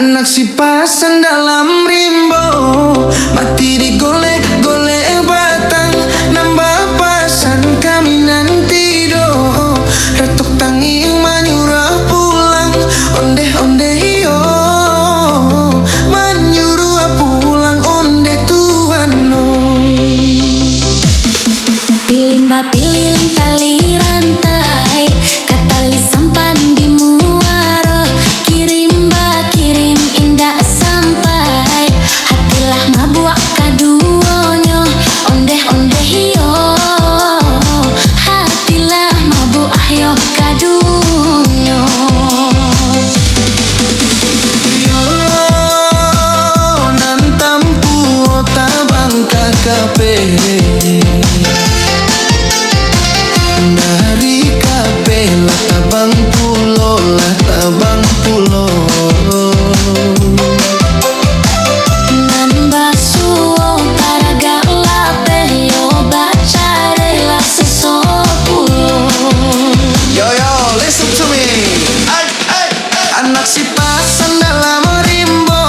Anak si pasan dalam rimbo, mati digolek-golek batang, nambah pasan kami nanti do. Retuk tangi menyuruh pulang, onde-onde yo, menyuruh pulang onde tuan no. Pilih mbak pilih tali rantai, katali sampan di muaro. Kirim mbak kirim indah sampai, hatilah mabuak kaduonyo, onde-onde yo, hatilah mabuak yo kadunyo. Yo nan tampu tabang kakape, dari kape latabang pulo Nan basuo para galape yo bacare la sesopulo. Yo, listen to me. Anak si pasan dalam rimbo,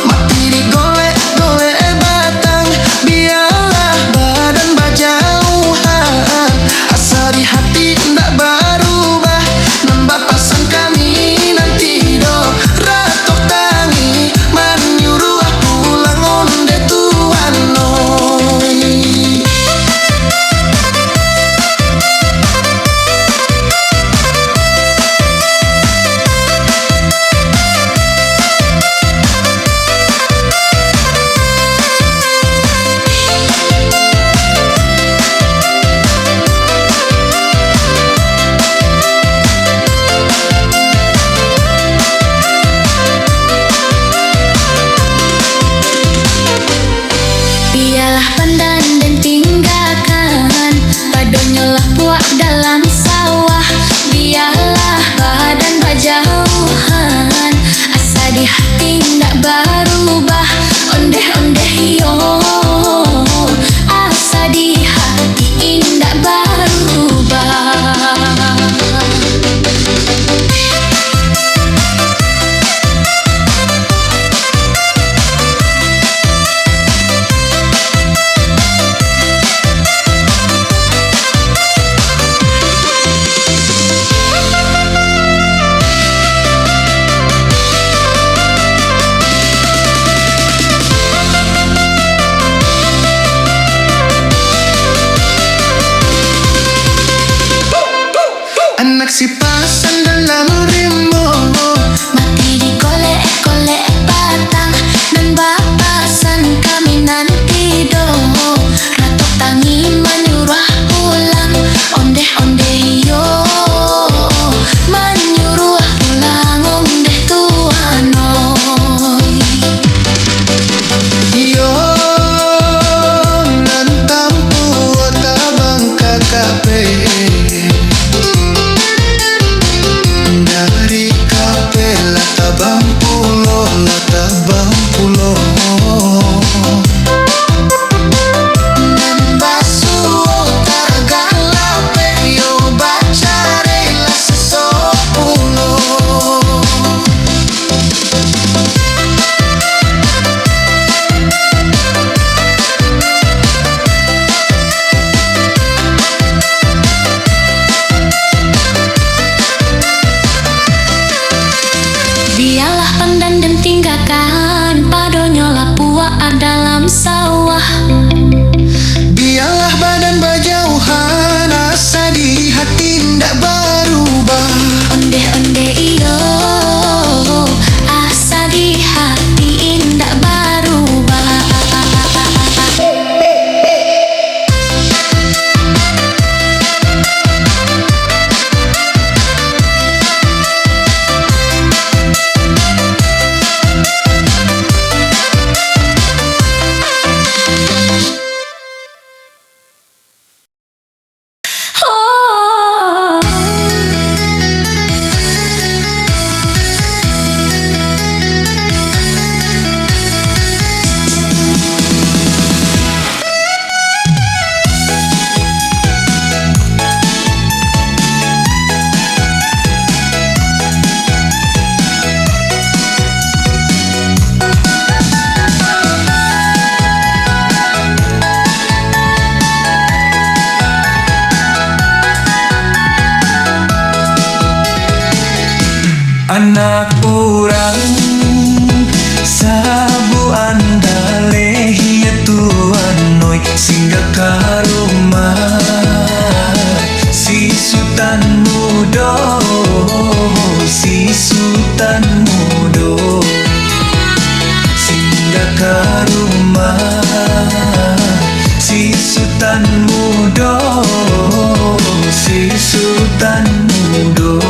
mati digolek-golek batang, biarlah badan berjauhan, asa di hati ndak berubah, nambah pasan kami nanti do. Ratok tangi menyuruh pulang onde tuan noi. Biarlah pandan dan tinggalkan, padonyolah buak dalam sawah. Biarlah badan berjauhan, asa di hati ndak berubah, onde-onde yo, asa di hati ndak berubah. Anak si pasan dalam rimbo, Mati digolek-golek batang, dan bapasan kami nanti do. Ratok tangi menyuruh pulang, onde-onde yo, menyuruh pulang onde tuanoi. yo nan tampu tabang kakape, dari kape latabang pulo. anak urang sabu andale hiya tuan noi singgah ke rumah si sultan mudo, si sultan mudo singgah ke rumah si sultan mudo, si sultan mudo.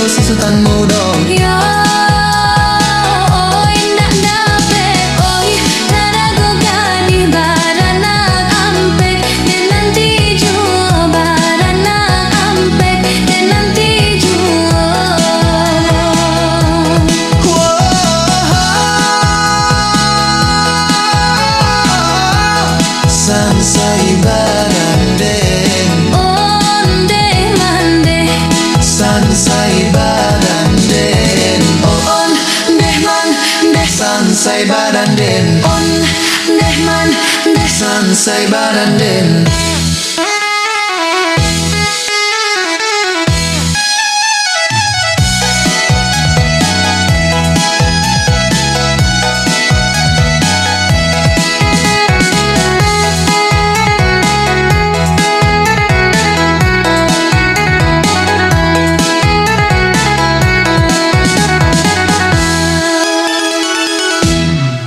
Si sultan mudo Yo, oi ndak dapet, oi tarago gadih baranak ampek dan nanti jual baranak ampek dan nanti jual. Sansai baranden Onde mande Sansai baranden on deh man deh Sansai baranden on deh man deh Sansai baranden.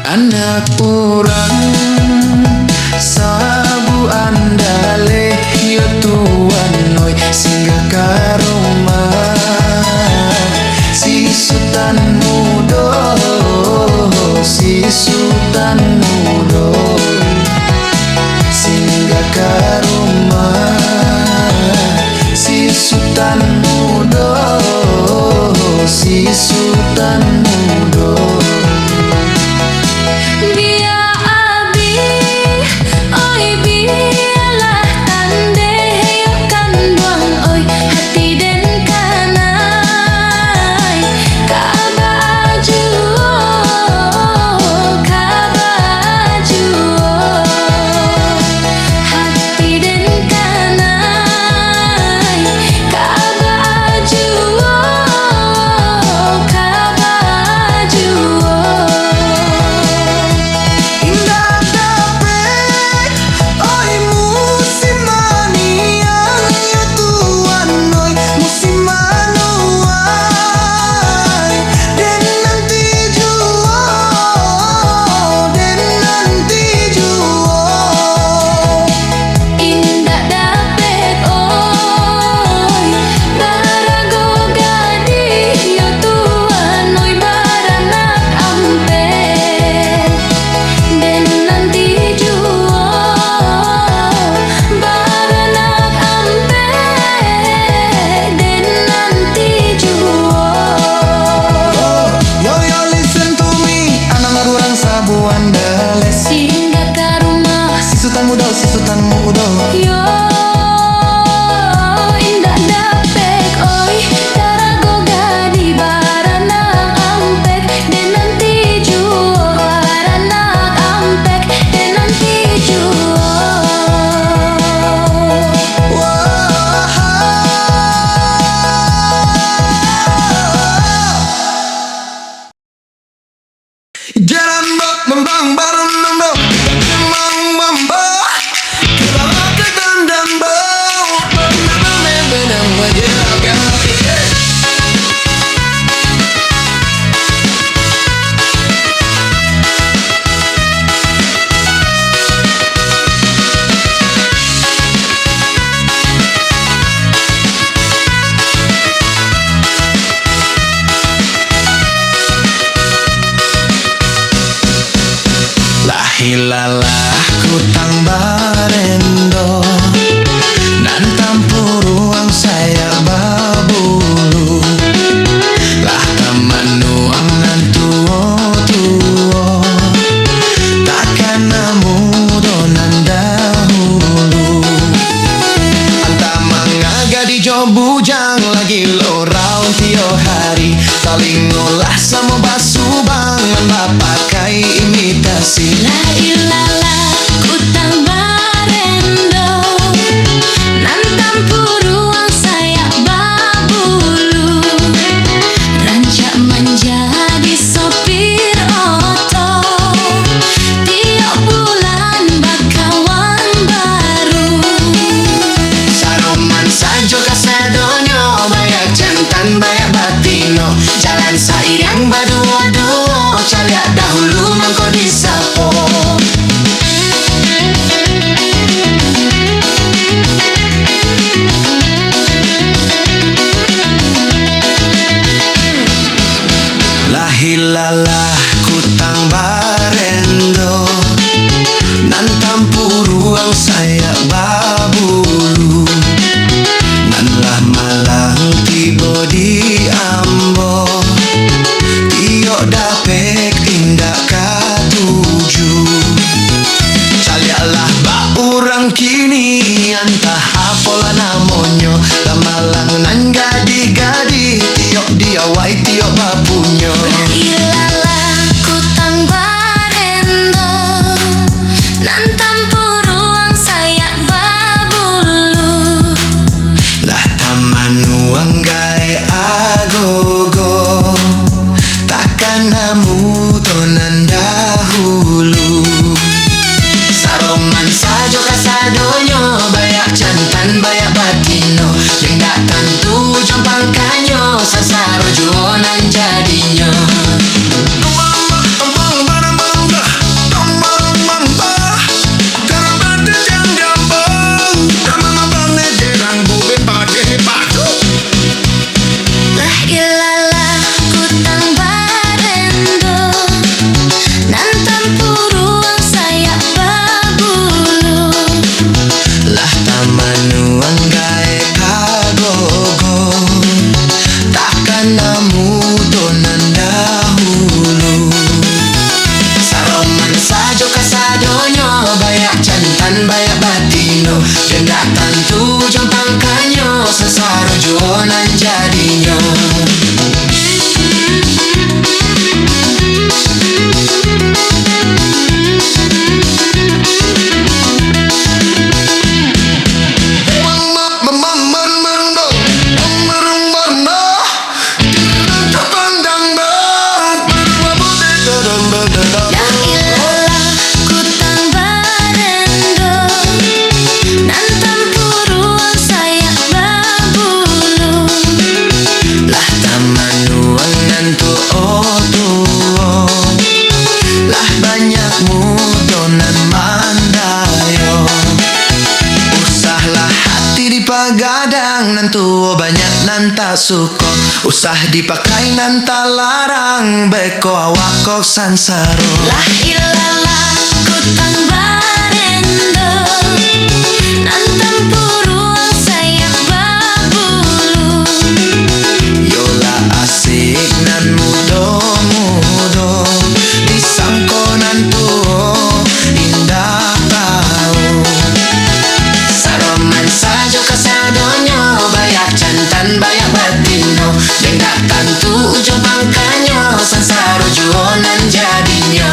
Anak urang sabu andale yo tuan noi singgah ke rumah si sultan mudo, si sultan mudo singgah ke rumah si sultan mudo, si sultan mudo. Kabaju Jalan bak membang bareng nembang Memang membang Kita lakukan dan bau Benang menjaga Hilalah kutang barendo dan tampur ruang saya babulu lah teman nuang nan tuo takkan mudo nan dahulu anta mangaga di jo bujang lagi lorau tio hari saling ngolah sama basubang ngan pakai imitasi. La ilalah kutang barendo nan tampur ruang saya babulu rancak menjadi sopir oto tiap bulan bakawan baru Saroman sajo kasadonyo banyak jantan banyak batino jalan sayang baduo-duo caliak dahulu mangko disapo. Lahilalah kutang barendo nan tampur ruang saya babulu nan lah malang tibo di ambo tio dapek tindak katuju calialah bak urang kini antah apola namonyo lamalang nan gadi-gadi tio diawai tio bapunyo. ilalah kutang barendo nan tampur ruang saya babulu Lah taman uang gae agogo takkan namu tonan dahulu Saroman sajo kasadonyo banyak jantan banyak batino yang datang tuh jompang kanyo sasaro juonan jadinya. La ilalah kutang barendo nan tampur ruang saya babulu Lah taman uang gae kagogo takkan namu donan dahulu Saroman sajo kasadonyo banyak jantan banyak batino dan datang tuh jompang kanyo sesaro juonan jadinya. La ilalah kutang barendo nan tampur ruang saya babulu Lah taman uang nan tuo lah banyak mudonan mandayo usahlah hati dipagadang nan tuo banyak nan tak suko usah dipakai nan tak larang beko awak kok sansaro. La ilalah kutang barendo nan tampur ruang saya babulu Yola asik nan mudo-mudo disangko nan tuo indah tahu Saroman sajo kasadonyo banyak jantan banyak batino dan datang tuh jompang kanyo sansaro juonan jadinya.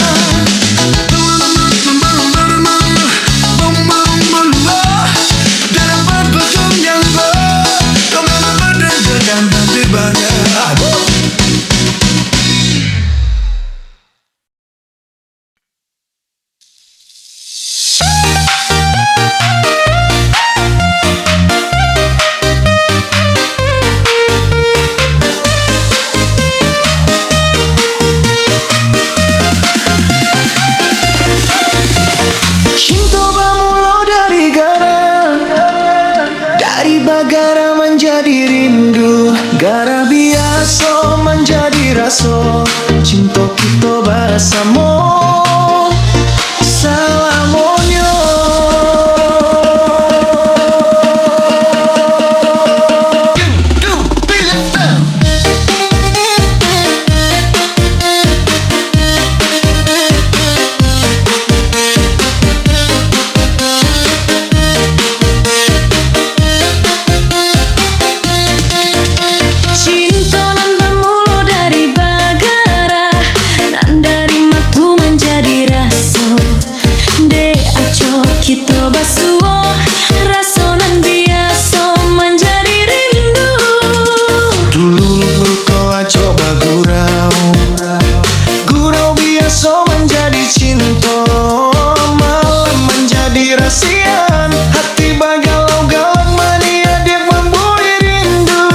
cinta kita bersama. Salamonyo. Kita basuh rasonan biasa menjadi rindu. Dulu kau coba gurau biasa menjadi cinta, malam menjadi rasian. Hati bagalau-galau mania dia membuat rindu.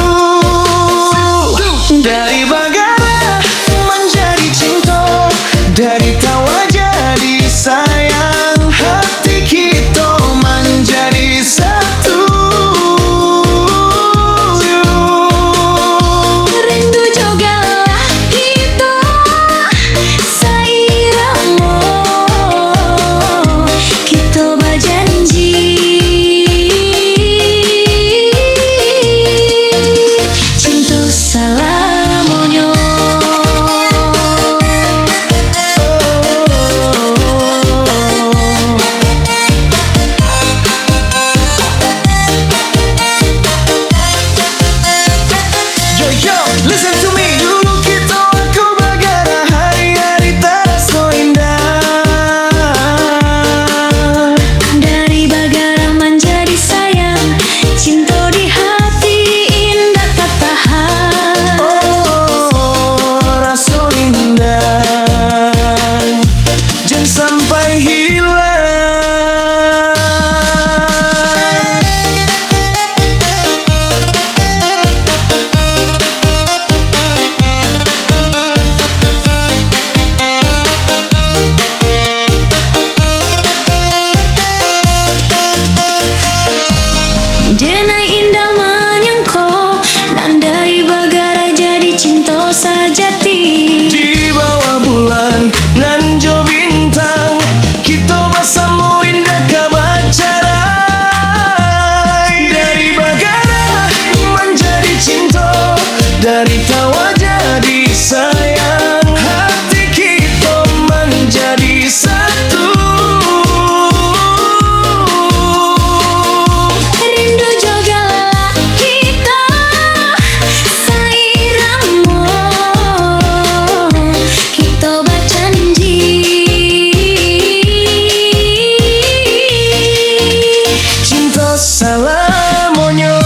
Dari bagara menjadi cinta, dari tawa jadi sayang. Hati kita menjadi satu. Rindu jogalah kita sairamo. Kita berjanji cinta salamonyo. Listen to me. Dulu kita aku bagara, hari-hari terasa indah. Dari bagara menjadi sayang, cinta di hati indah tak tahan. Oh, rasa indah jangan sampai hilang. Denai indah menyangko, nandai bagara jadi cinta sajati. Di bawah bulan nan jo bintang, kita bersama indah kabacarai. Dari bagara menjadi cinta, dari tawa jadi sayang. Hati kita menjadi satu. Rindu jogalah kita sairamo. Kita berjanji Cinta salamonyo.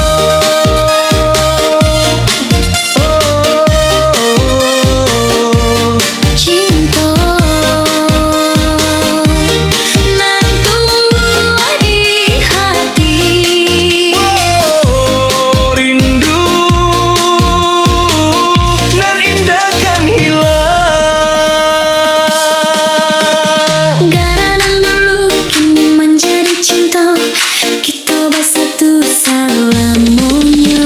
cinta nan tua di hati. Oh, rindu nan indah kan hilang. Garangan dulu kini menjadi cinta, kita bersatu salamonyo.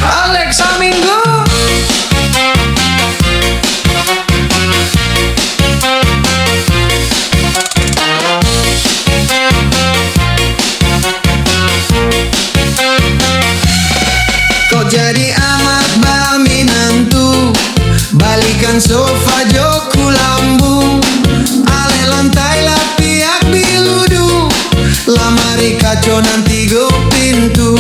Alexa Minggu. Kau jadi amat baminantu, balikan sofa joku lambu, ale lantai lapiak biludu, lamari kaco nanti go pintu.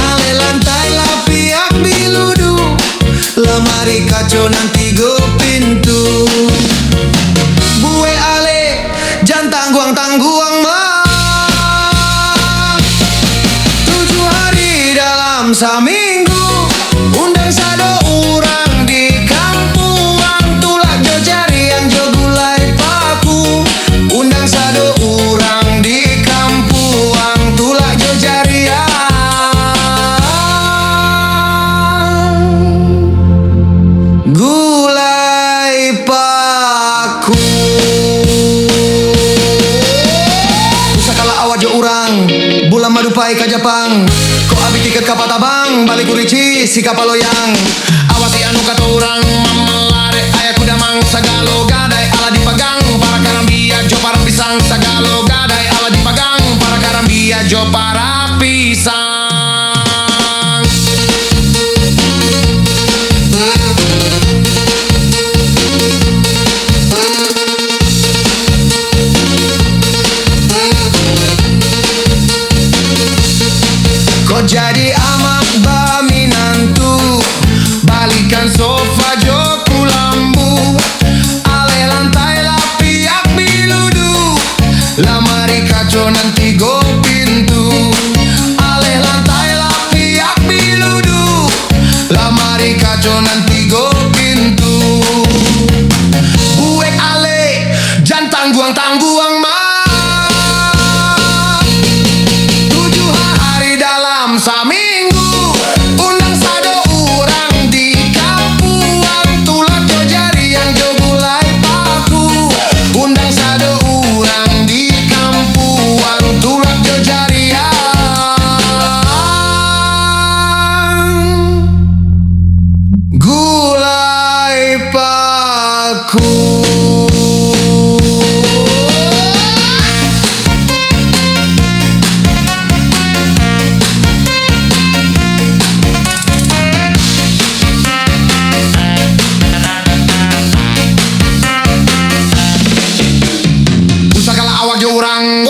Ale lantai lapiak biludu, lamari kaco nanti go pintu. Bue ale jangan tangguang-tangguang mah, 7 hari dalam seminggu, undang mulai ke Jepang. Ko abi tiket ka Patabang, balik kurici si kapal loyang. Awasi anu kata orang mamelare, aya kuda mang sagalo gadai ala dipagang. Para karambia jo parang pisang sagalo gadai ala dipagang. Para karambia jo para pisang. Kok jadi amat baminantu, balikan sofa joku lambu, ale lantai lapiak biludu, lamari kaco nanti go pintu. Ale lantai lapiak biludu, lamari kaco nanti go pintu. Buek ale, jan tangguang-tangguang mah. Saminggu undang sado urang di kampuang, tulat jo jari yang jo gulai paku. Undang sado urang di kampuang, tulat jo jari yang gulai paku. Awak jo urang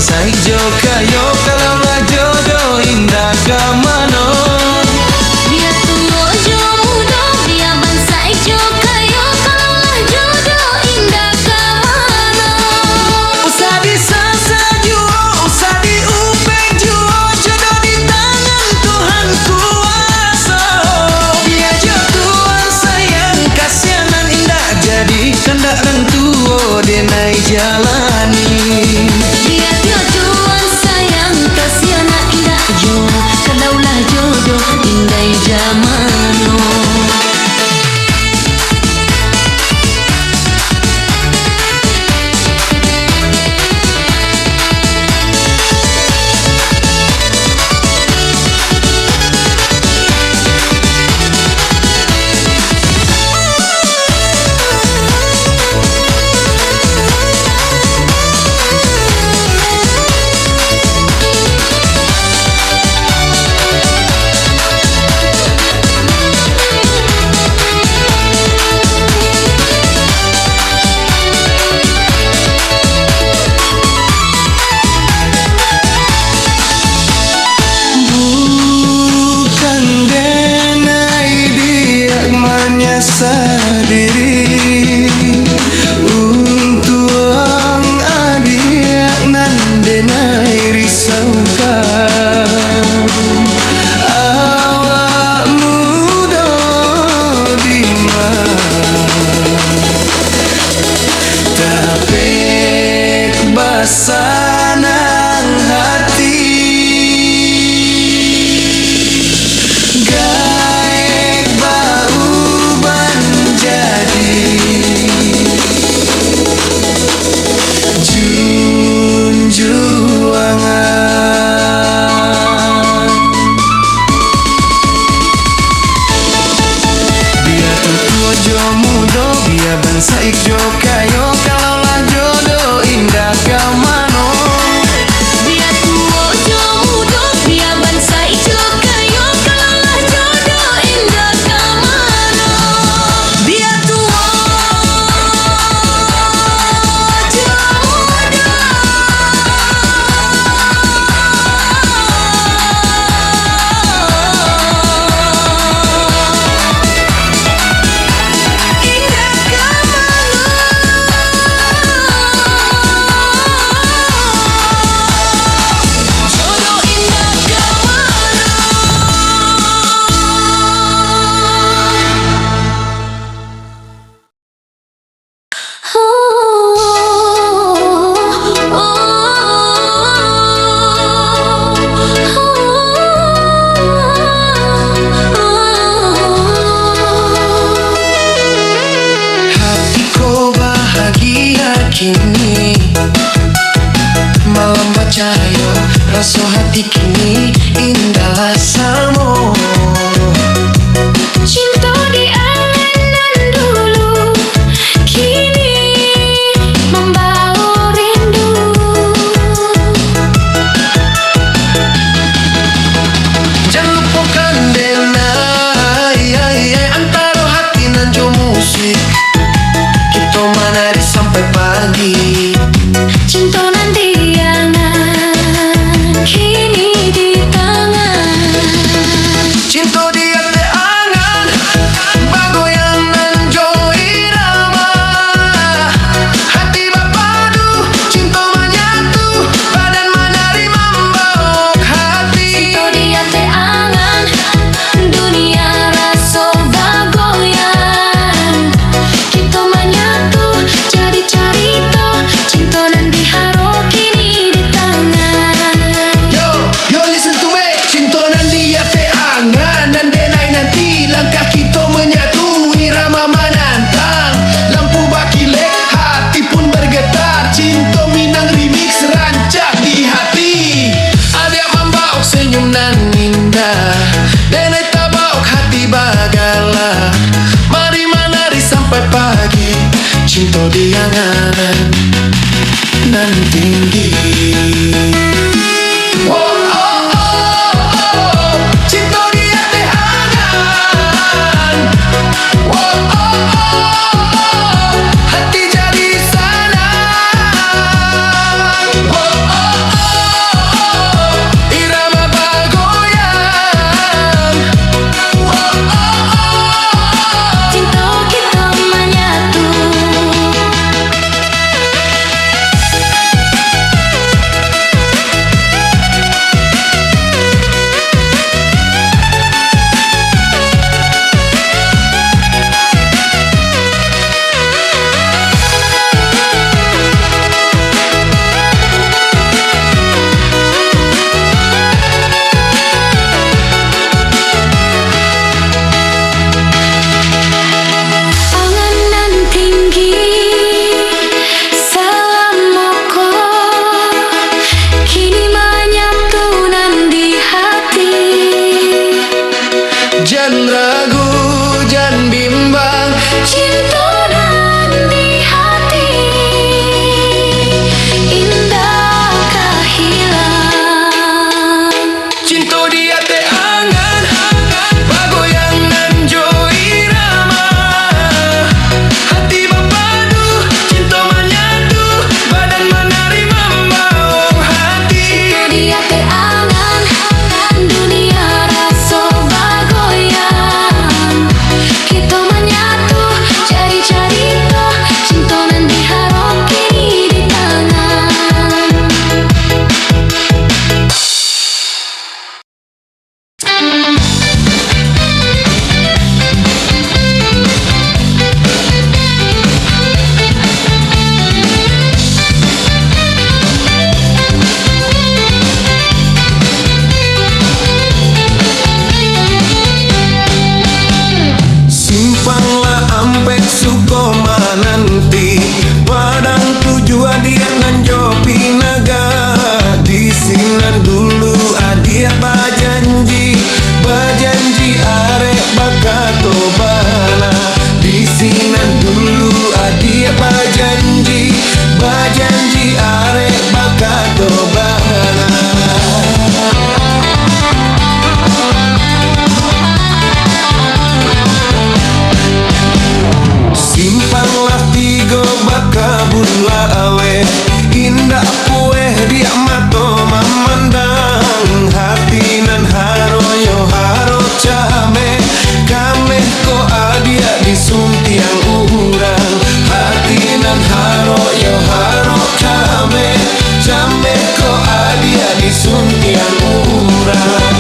bangsa hijau kayo kalaulah jodoh indah kamano. Dia tua jo muda, dia bangsa hijau kayo kalaulah jodoh indah kamano. Usah disasa juo, usah diupek juo, jodoh di tangan Tuhan kuasa. Dia jodohan sayang kasianan indah jadi kandak orang tua denai jalani. Dia jodohan sayang kasiana indah jo, kalaulah jodoh indah jamano. Bukan denai dia menyasar diri untuk adik nan denai risaukan awak muda di tapi basanang hati gaek bauban jadi junjuangan. Biar tua jo muda, biar bangsa hijau kayo kalaulah jodoh indah kamano. Dia tua jo muda, dia bangsa hijau kayo kalaulah jodoh indah kamano. Dia tua jo muda. Indah kamano. Jodoh indah kamano. Hatiku bahagia kini, malam bercahaya rasa hati kini indah samo. Cinta di angan dulu, kini membawa rindu. Jangan lupakan denai antara hati nan jo musik. Kita menari sampai pagi. Cinta nanti angan, kini di tangan. Cinta di hati angan, bagoyang nan jo irama. Hati berpadu, cinta menyatu, badan menari membawa hati. Cinta di hati angan, dunia rasa bagoyang. Kita menyatu jadi cerita, cinta nan diharu kini di tangan. Yo listen to me. Cinta nan di hati angan, nan denai nanti langkah kita menyatu, irama menantang. Lampu bakilek, hati pun bergetar. Cinta Minang remix rancak di hati. Ada membawa senyum nan indah, denai tabauk hati bagala. Mari menari sampai pagi. Cinta di angan nan tinggi. Oh, oh, oh, oh. Cinta di hati angan. Oh, oh, oh. Hati jadi sana. Oh, oh, oh. Sinan dulu adia bajanji, bajanji arek bakato bana. Simpanglah tigo bakabun lawe, indah kue dia mato memandang. Hati nan haro yo haro came, kame ko adia disuntiang urang. Hati nan haro yo haro kame, came ko adia disuntiang urang.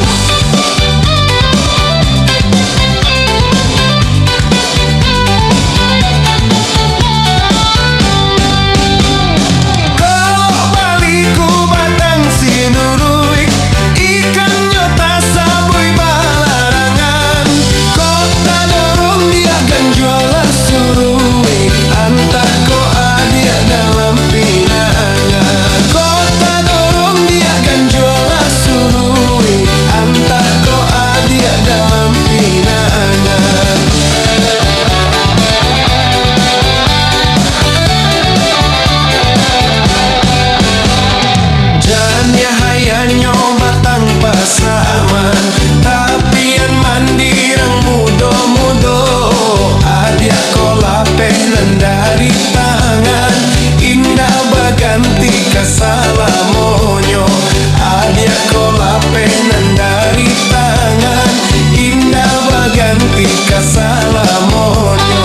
Salamonyo adia kolape nandari tangan, indah baganti kasalamonyo.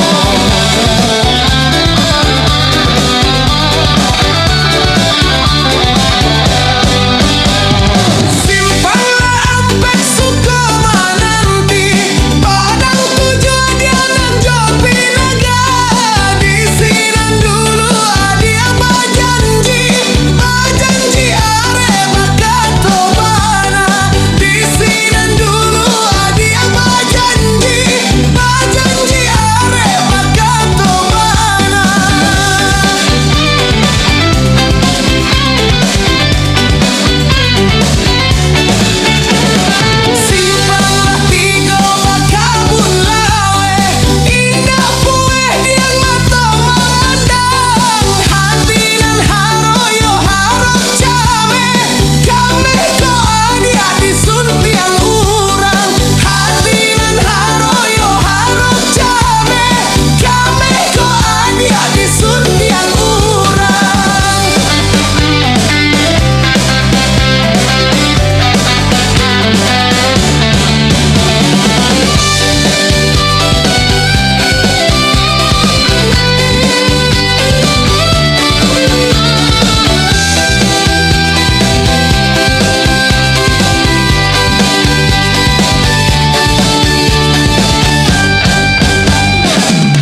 Simpanglah ampek suka mananti, padang tujuh dia nan jopi naga. Di sinan dulu adia bajanji, bajanji are bakato bana. Di sinan dulu adia bajanji, bajanji are bakato bana. Simpanglah tigo bakabun lawe, indah kue dia mato memandang. Hati nan haro yo haro came, kame ko adia disuntiang urang. Hati nan haro yo haro came, kame ko adia disuntiang urang.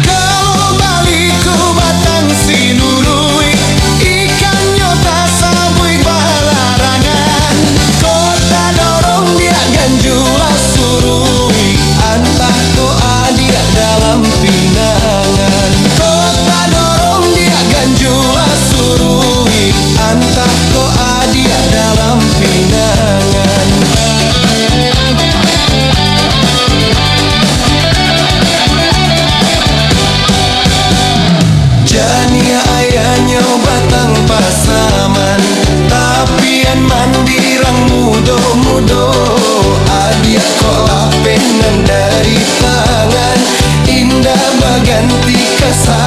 Kalau baliku batang sinurui, ikan nyota sabui balarangan. Kota dorong dia ganjula surui, antah ko adia dalam pinangan. Kota dorong dia ganjula surui, antah ko adia dalam pinangan. Jania ayahnya batang pasaman, tapian mandirang mudo-mudo. Adia kolape nan dari tangan, indah baganti kasar.